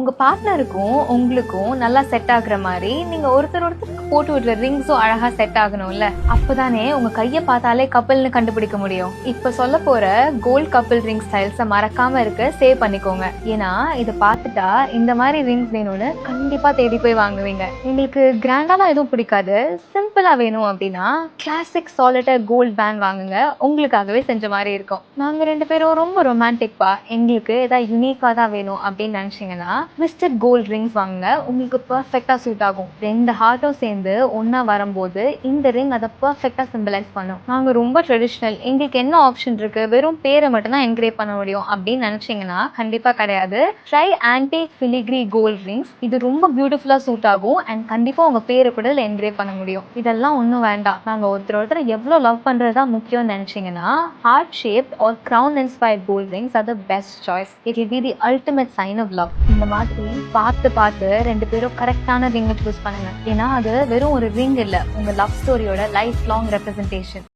உங்க பார்ட்னருக்கும் உங்களுக்கும் நல்லா செட் ஆகுற மாதிரி நீங்க ஒருத்தருக்கு போட்டு விடுற ரிங்ஸும் அழகா செட் ஆகணும்ல. அப்பதானே உங்க கைய பார்த்தாலே கப்பல்னு கண்டுபிடிக்க முடியும். இப்ப சொல்ல போற கோல்ட் கப்பல் ரிங் ஸ்டைல்ஸ மறக்காம இருக்க சேவ் பண்ணிக்கோங்க. ஏன்னா இதை பார்த்துட்டா இந்த மாதிரி ரிங்ஸ் வேணும்னு கண்டிப்பா தேடி போய் வாங்குவீங்க. உங்களுக்கு கிராண்டாலாம் எதுவும் பிடிக்காது, சிம்பிளா வேணும் அப்படின்னா கிளாசிக் சாலிட்டர் கோல்ட் பேண்ட் வாங்குங்க. உங்களுக்காகவே செஞ்ச மாதிரி இருக்கும். நாங்க 2 பேரும் ரொம்ப ரொமான்டிக்பா, எங்களுக்கு ஏதாவது யூனிக்கா தான் வேணும் அப்படின்னு நினைச்சீங்கன்னா மிஸ்டர் கோல்ட் ரிங்ஸ் வாங்குங்க. உங்களுக்கு பர்ஃபெக்டா சூட் ஆகும். 2 ஹார்ட்டும் சேர்ந்து ஒன்னா வரும்போது இந்த ரிங் அதை பர்ஃபெக்டா சிம்பிளைஸ் பண்ணும். நாங்க ரொம்ப ட்ரெடிஷ்னல், எங்களுக்கு என்ன ஆப்ஷன் இருக்கு, வெறும் பேரை மட்டும் தான் என்கிரேவ் பண்ண முடியும் அப்படின்னு நினைச்சீங்கன்னா கண்டிப்பா கிடையாது. Try antique filigree gold rings. இது ரொம்ப பியூட்டிஃபுல்லா சூட் ஆகும் அண்ட் கண்டிப்பா உங்க பேரை கூட என்கிரேவ் பண்ண முடியும். இதெல்லாம் ஒன்றும் வேண்டாம், நாங்க ஒருத்தர் எவ்வளவு லவ் பண்றதா முக்கியம்னு நினைச்சீங்கன்னா heart shape or crown inspired gold rings are the best choice. It will be the ultimate sign of love. இந்த மாதிரி பார்த்து பார்த்து 2 பேரும் கரெக்டான ரிங்கை சூஸ் பண்ணுங்க. ஏன்னா அது வெறும் ஒரு ரிங் இல்ல, உங்க லவ் ஸ்டோரியோட லைஃப் லாங் ரெப்ரசன்டேஷன்.